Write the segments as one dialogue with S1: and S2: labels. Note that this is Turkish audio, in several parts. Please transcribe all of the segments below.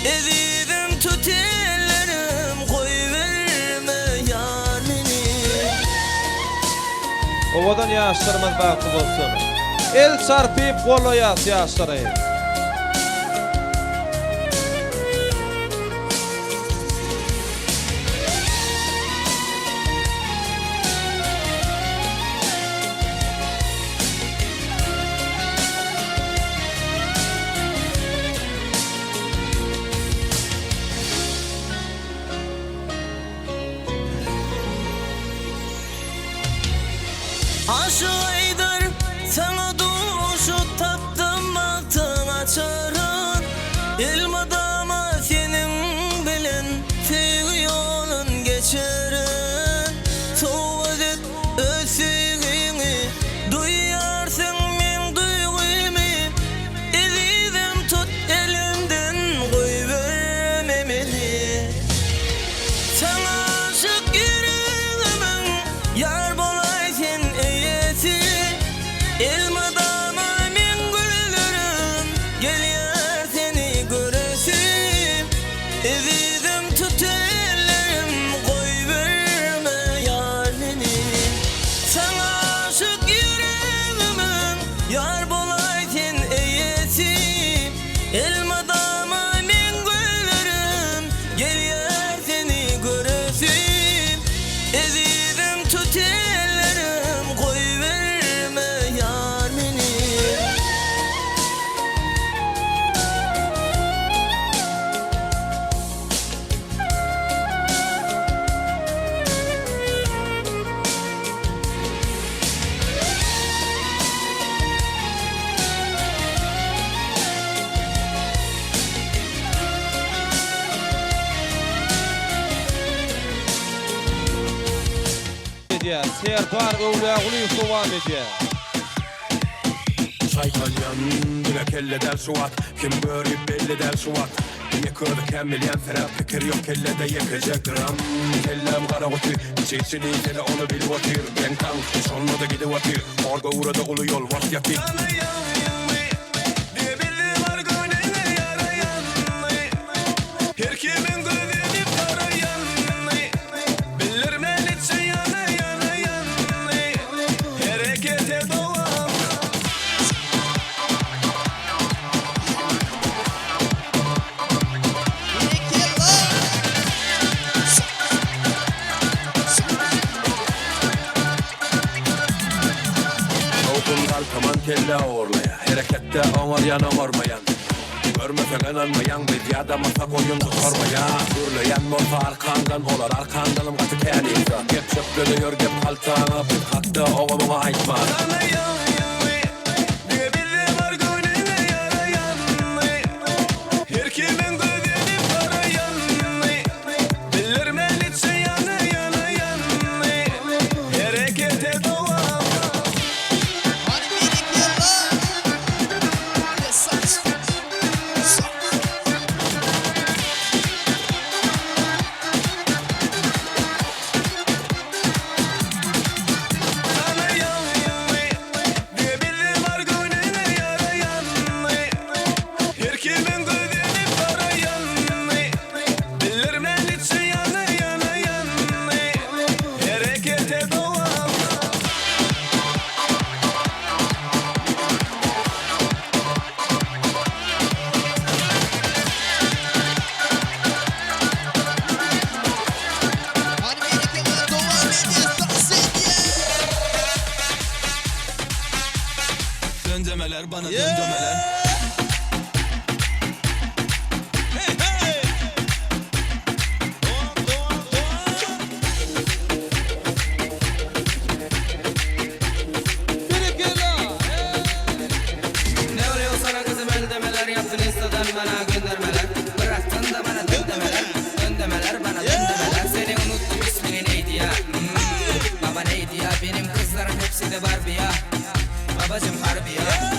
S1: Ezidim tut ellerim koyverme yar meni.
S2: Ovadan yaşlarımız bakı bolsun. El çarpıp goloyas yaşları.
S1: Aşığıydır sana duşu taptım altın açarın. İlmadama senin bilen sevgi yolun geçerin. Soğuz et ösüğünü duyarsın men duygumu. Ezidim tut elimden koyverme beni. Sana aşık yüreğimin yar bolaysın eyesi. Elmadama men gülürüm gelýär seni göresim. Ezidim tut ellerim koyverme yar meni. Sana aşık yüreğimin yar bolaysın eyesi. Elmadama men gülürüm gelýär seni göresim. Ezidim tut ellerim koyverme yar meni.
S2: Serdar Öwlüğü'nü sowan edýär.
S3: Çaykalyan, yine kelleden suat. Kim börüp belliden suat. Yine kördü kemmilyen ferah. Fikir yok kellede yekecek gram. Kellem kara otur. İçerisini tele onu bilip otur. Ben tank, sonuna da gidip otur. Orga uğrada ulu yol var yakın. Her kimin gözünü karayan. Bilir melitse yana yana yan. Harekete devam. Okungal kaman kelle orlaya. Harekette ağır yana ormayan. Görmesen inanmayan bir yadamasa koyun tutarmaya. Gürleyen olsa arkandan olar arkandanım katı kenisa. Gep çöplülüyor gep kaltana. Bir hatta oğluma aytma. Her kimin gözünü karayan. Bilir melitse yana yana yan. Harekete devam. Her kimin gözünü karayan. Bilir melitse yana yana yan. Harekete devam.
S1: Döndemeler bana döndemeler. Ne oluyor sana kızım öndemeler yaptın Insta'dan bana göndermeler. Bıraktın da bana döndemeler. Döndemeler bana döndemeler. Seni unuttum ismini neydi ya? Baba neydi ya? Benim kızlarım hepsi de Barbie ya. Babacım harbi ya.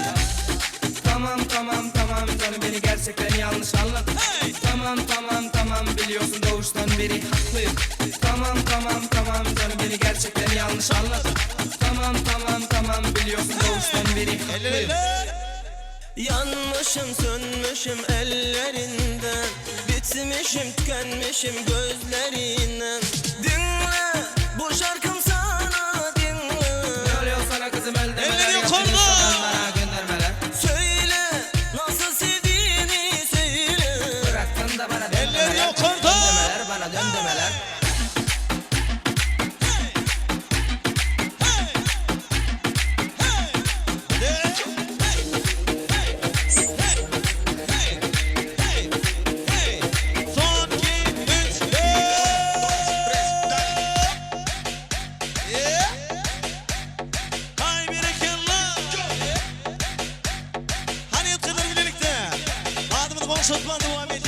S1: Tamam tamam tamam canım beni gerçekten yanlış anladın. Tamam tamam tamam biliyorsun doğuştan beri haklıyım. Tamam tamam tamam canım beni gerçekten yanlış anladın. Tamam tamam tamam biliyorsun doğuştan beri haklıyım. Yanmışım sönmüşüm ellerinden.
S4: bitmişim tükenmişim gözlerinden. Dinle bu şarkım sana dinle.
S1: Yol yol sana kızım el demeler.
S2: Elleri
S1: Yaptın
S2: yukarıda.
S1: Insta'dan bana göndermeler.
S4: Söyle nasıl sevdiğini söyle.
S1: Bıraktın da bana
S2: Elleri
S1: döndemeler.
S2: yukarıda.
S1: Döndemeler bana döndemeler.
S2: Son 2, 3, hay berekallah. Hani yıtkıdır birlikte. Adımını konuşutma devam et.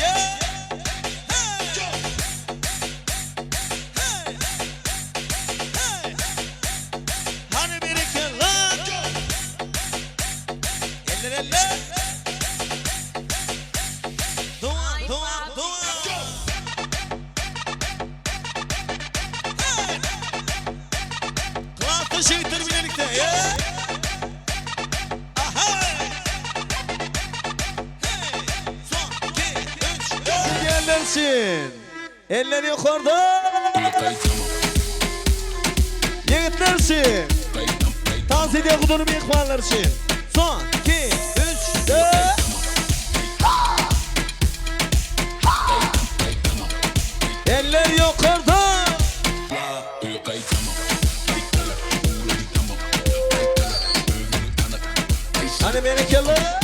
S2: Hani berekallah. Eller eller. Duman duman duman. Kulakta şehitler birlikte. Aha. Son 2, 3, gelirsin. Eller yukarıda. Yigitlersin. Dans ediyor kudunu bir ikballersin. Son 2, 3, 4. Eller yukarıda. Hani berekallah.